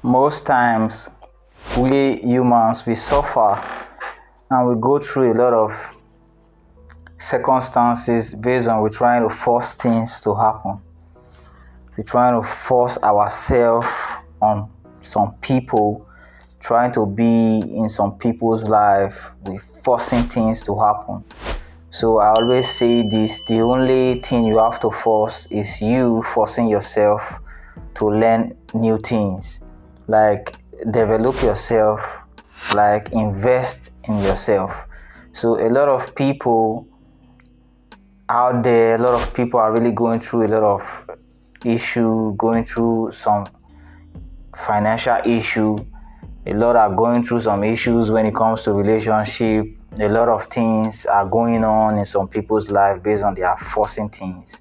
Most times, we humans, we suffer and we go through a lot of circumstances based on we're trying to force things to happen. We're trying to force ourselves on some people, trying to be in some people's life. We're forcing things to happen. So I always say this, the only thing you have to force is you forcing yourself to learn new things. Like develop yourself, like invest in yourself. So a lot of people out there, a lot of people are really going through a lot of issue, going through some financial issue. A lot are going through some issues when it comes to relationship. A lot of things are going on in some people's life based on their forcing things.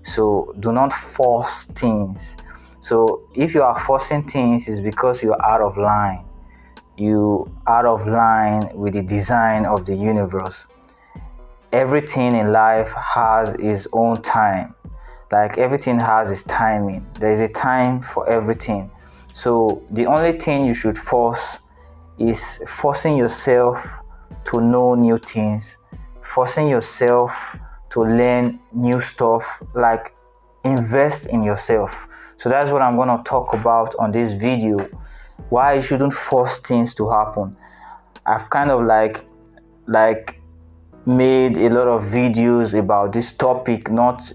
So do not force things. So if you are forcing things, it's because you are out of line. You out of line with the design of the universe. Everything in life has its own time. Like everything has its timing. There is a time for everything. So the only thing you should force is forcing yourself to know new things, forcing yourself to learn new stuff, like invest in yourself. So that's what I'm going to talk about on this video, why you shouldn't force things to happen. I've kind of like made a lot of videos about this topic, not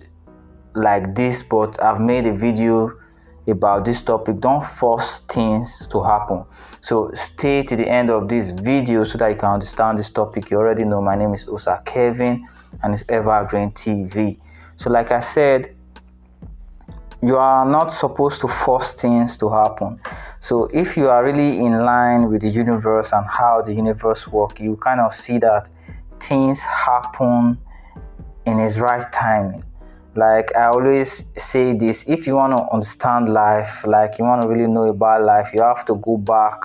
like this, but I've made a video about this topic. Don't force things to happen. So stay to the end of this video so that you can understand this topic. You already know my name is Osa Kevin and it's Evergreen TV. So like I said, you are not supposed to force things to happen. So if you are really in line with the universe and how the universe works, you kind of see that things happen in its right timing. Like I always say this, if you want to understand life, like you want to really know about life, you have to go back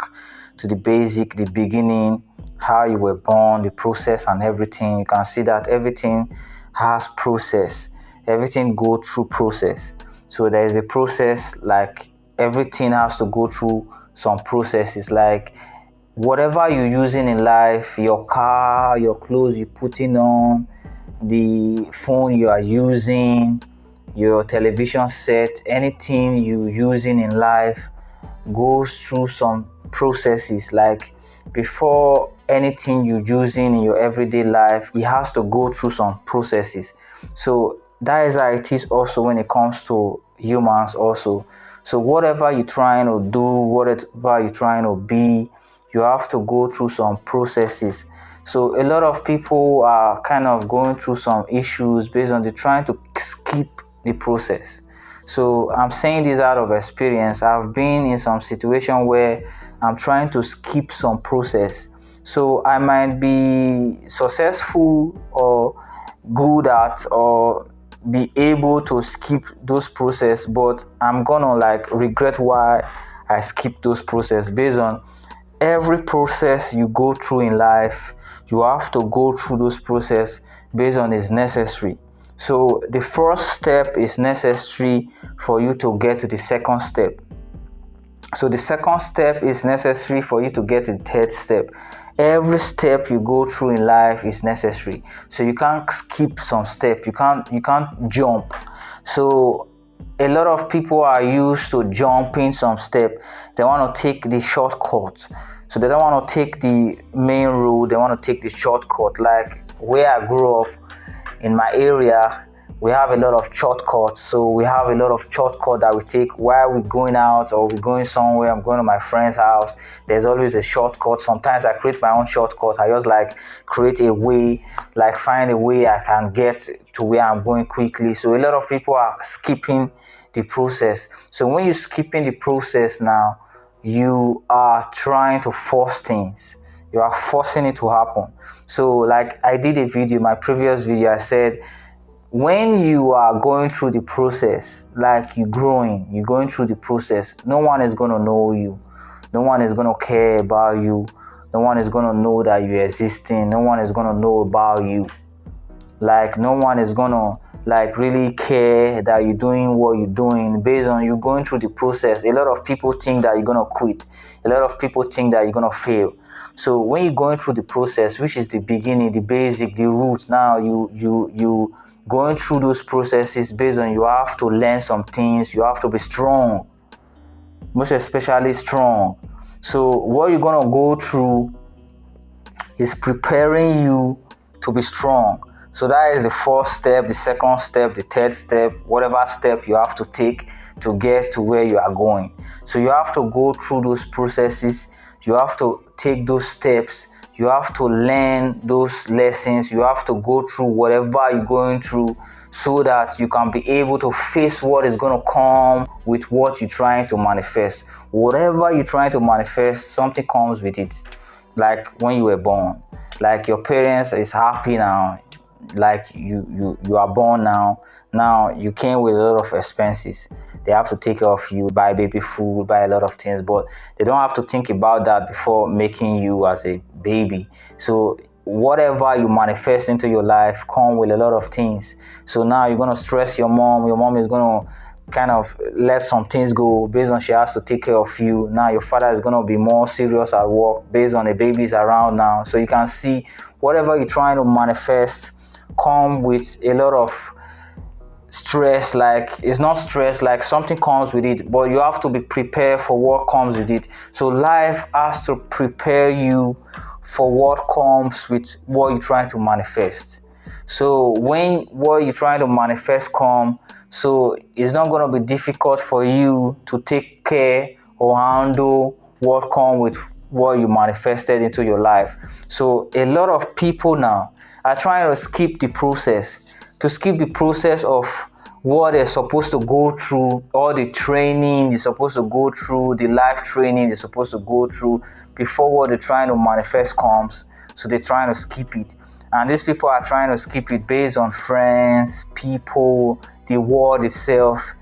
to the basic, the beginning, how you were born, the process and everything. You can see that everything has process. Everything go through process. So there is a process, like everything has to go through some processes. Like whatever you're using in life, your car, your clothes you're putting on, the phone you are using, your television set, anything you're using in life goes through some processes. Like before anything you're using in your everyday life, it has to go through some processes. So that is how it is also when it comes to humans also. So whatever you're trying to do, whatever you're trying to be, you have to go through some processes. So a lot of people are kind of going through some issues based on trying to skip the process. So I'm saying this out of experience. I've been in some situation where I'm trying to skip some process. So I might be successful or good at or be able to skip those process, but I'm gonna like regret why I skipped those process. Based on every process you go through in life, you have to go through those process based on it's necessary. So the first step is necessary for you to get to the second step. So the second step is necessary for you to get to the third step. Every step you go through in life is necessary. So you can't skip some step. You can't jump. So a lot of people are used to jumping some step. They want to take the shortcut. So they don't want to take the main road. They want to take the shortcut. Like where I grew up in my area, we have a lot of shortcuts. So we have a lot of shortcuts that we take while we're going out or we're going somewhere. I'm going to my friend's house. There's always a shortcut. Sometimes I create my own shortcut. I just like create a way, like find a way I can get to where I'm going quickly. So a lot of people are skipping the process. So when you're skipping the process now, you are trying to force things. You are forcing it to happen. So like I did a video, my previous video, I said, when you are going through the process, like you're going through the process, no one is going to know you. No one is going to care about you. No one is going to know that you're existing. No one is going to know about you. Like no one is going to like really care that you're doing what you're doing based on you going through the process. A lot of people think that you're gonna quit. A lot of people think that you're gonna fail. So when you're going through the process, which is the beginning, the basic, the root, now you going through those processes based on you have to learn some things, you have to be strong, most especially strong. So what you're gonna go through is preparing you to be strong. So that is the first step, the second step, the third step, whatever step you have to take to get to where you are going. So you have to go through those processes, you have to take those steps, you have to learn those lessons, you have to go through whatever you're going through so that you can be able to face what is going to come with what you're trying to manifest. Whatever you're trying to manifest, something comes with it. Like when you were born, like your parents is happy now, like you are born now you came with a lot of expenses. They have to take care of you, buy baby food, buy a lot of things, but they don't have to think about that before making you as a baby. So whatever you manifest into your life come with a lot of things. So now you're going to stress your mom is going to kind of let some things go based on she has to take care of you. Now your father is going to be more serious at work based on the babies around now. So you can see whatever you're trying to manifest come with a lot of stress. Like it's not stress, like something comes with it, but you have to be prepared for what comes with it. So life has to prepare you for what comes with what you're trying to manifest. So when what you're trying to manifest come, so it's not going to be difficult for you to take care or handle what comes with what you manifested into your life. So a lot of people now are trying to skip the process, of what they're supposed to go through, all the training they're supposed to go through, the life training they're supposed to go through before what they're trying to manifest comes. So they're trying to skip it. And these people are trying to skip it based on friends, people, the world itself.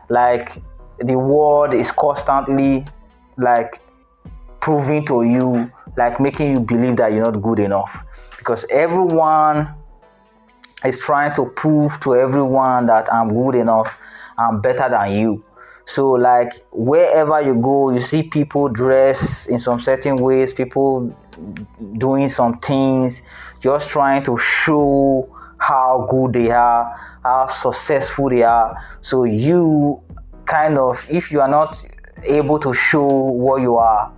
Like the world is constantly like proving to you, like making you believe that you're not good enough, because everyone is trying to prove to everyone that I'm good enough, I'm better than you. So like wherever you go, you see people dress in some certain ways, people doing some things, just trying to show how good they are, how successful they are. So you kind of, if you are not able to show what you are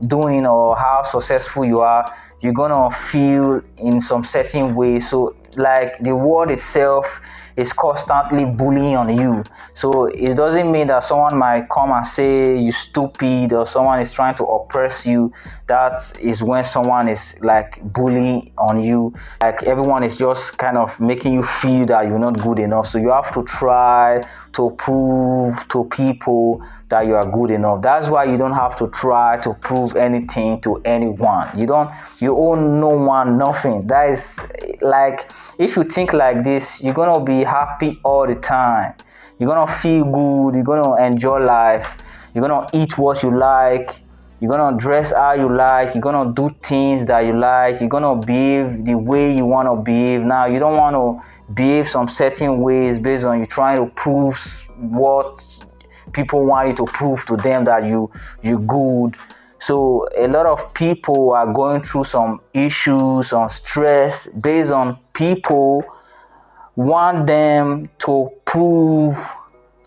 doing or how successful you are, you're gonna feel in some certain way. So like the world itself is constantly bullying on you. So it doesn't mean that someone might come and say you stupid or someone is trying to oppress you. That is when someone is like bullying on you. Like everyone is just kind of making you feel that you're not good enough. So you have to try to prove to people that you are good enough. That's why you don't have to try to prove anything to anyone. You owe no one nothing. That is like, if you think like this, you're gonna be happy all the time. You're gonna feel good, you're gonna enjoy life, you're gonna eat what you like, you're gonna dress how you like, you're gonna do things that you like, you're gonna behave the way you want to behave. Now you don't want to behave some certain ways based on you trying to prove what people want you to prove to them, that you're good. So a lot of people are going through some issues, some stress based on people want them to prove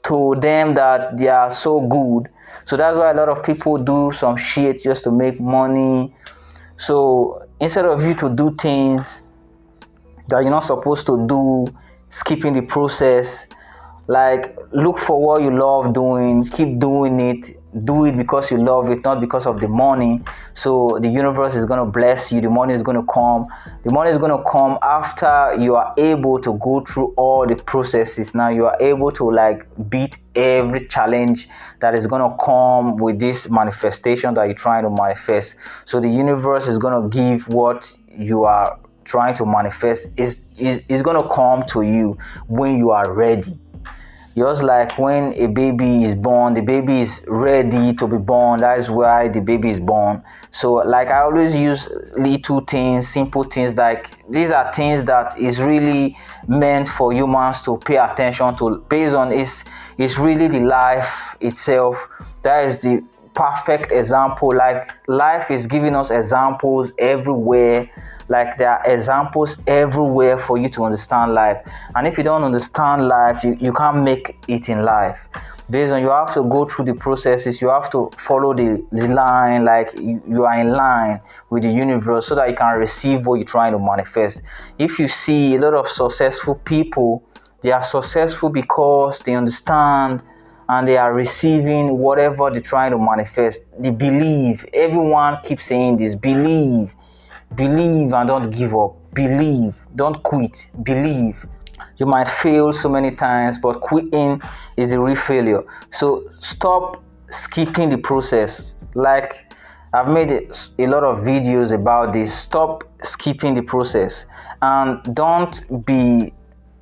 to them that they are so good. So that's why a lot of people do some shit just to make money. So instead of you to do things that you're not supposed to do, skipping the process, like look for what you love doing, keep doing it, do it because you love it, not because of the money. So the universe is going to bless you, the money is going to come. The money is going to come after you are able to go through all the processes. Now you are able to like beat every challenge that is going to come with this manifestation that you're trying to manifest. So the universe is going to give what you are trying to manifest, is going to come to you when you are ready. Just like when a baby is born, the baby is ready to be born. That is why the baby is born. So like I always use little things, simple things, like these are things that is really meant for humans to pay attention to, based on it's really the life itself. That is the perfect example. Like life is giving us examples everywhere. Like there are examples everywhere for you to understand life. And if you don't understand life, you can't make it in life. Based on, you have to go through the processes, you have to follow the line, like you are in line with the universe so that you can receive what you're trying to manifest. If you see a lot of successful people, they are successful because they understand and they are receiving whatever they're trying to manifest. They believe. Everyone keeps saying this: believe, believe and don't give up. Believe, don't quit. Believe. You might fail so many times, but quitting is the real failure. So stop skipping the process. Like I've made a lot of videos about this. Stop skipping the process and don't be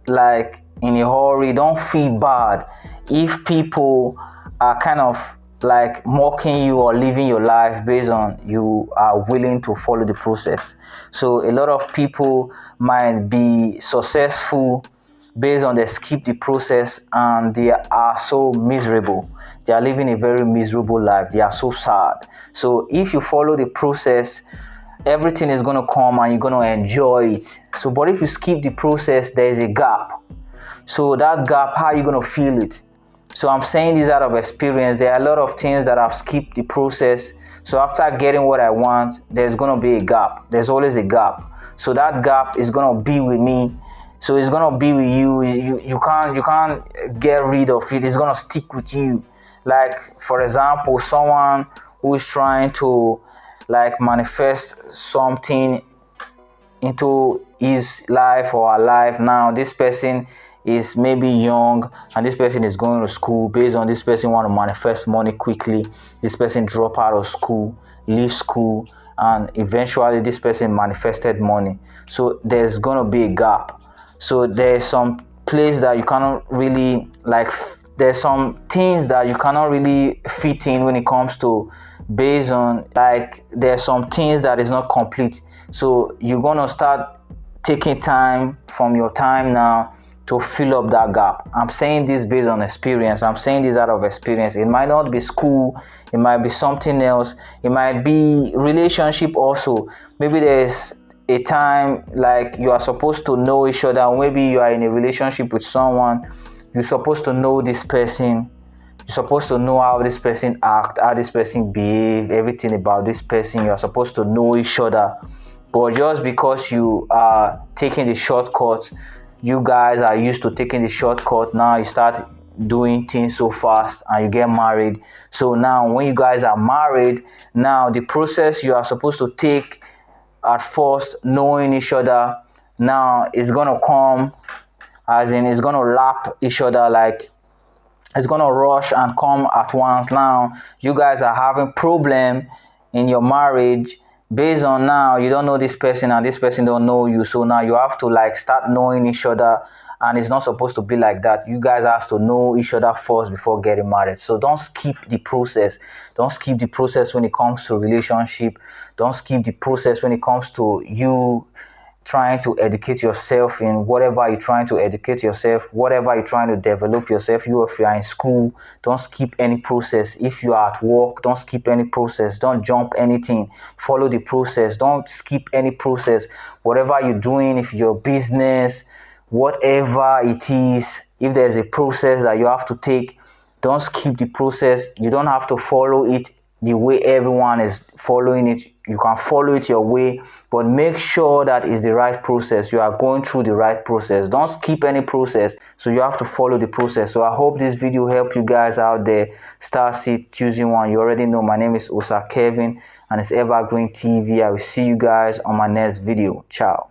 like in a hurry. Don't feel bad if people are kind of like mocking you or living your life based on you are willing to follow the process. So a lot of people might be successful based on they skip the process and they are so miserable. They are living a very miserable life. They are so sad. So if you follow the process, everything is going to come and you're going to enjoy it. So but if you skip the process, there is a gap. So that gap, how are you going to feel it? So I'm saying this out of experience. There are a lot of things that I've skipped the process. So after getting what I want, there's going to be a gap. There's always a gap. So that gap is going to be with me. So it's going to be with you. You can't get rid of it. It's going to stick with you. Like, for example, someone who is trying to like manifest something into his life or her life. Now this person is maybe young and this person is going to school. Based on this person want to manifest money quickly, this person drop out of school, leave school, and eventually this person manifested money. So there's going to be a gap. So there's some place that you cannot really like, there's some things that you cannot really fit in when it comes to, based on like there's some things that is not complete. So you're going to start taking time from your time now to fill up that gap. I'm saying this based on experience. I'm saying this out of experience. It might not be school, it might be something else, it might be relationship also. Maybe there's a time like you are supposed to know each other. Maybe you are in a relationship with someone, you're supposed to know this person, you're supposed to know how this person act, how this person behave, everything about this person. You are supposed to know each other. But just because you are taking the shortcut, you guys are used to taking the shortcut, now you start doing things so fast and you get married. So now when you guys are married, now the process you are supposed to take at first, knowing each other, now is going to come, as in it's going to lap each other, like it's going to rush and come at once. Now you guys are having problem in your marriage based on now you don't know this person and this person don't know you. So now you have to like start knowing each other, and it's not supposed to be like that. You guys have to know each other first before getting married. So don't skip the process. Don't skip the process when it comes to relationship. Don't skip the process when it comes to you trying to educate yourself in whatever you're trying to educate yourself, whatever you're trying to develop yourself. You, if you are in school, don't skip any process. If you are at work, don't skip any process. Don't jump anything. Follow the process. Don't skip any process. Whatever you're doing, if your business, whatever it is, if there's a process that you have to take, don't skip the process. You don't have to follow it the way everyone is following it. You can follow it your way, but make sure that it's the right process. You are going through the right process. Don't skip any process. So you have to follow the process. So I hope this video helped you guys out there. Start Seed, choosing one. You already know my name is Osa Kevin and it's Evergreen TV. I will see you guys on my next video. Ciao.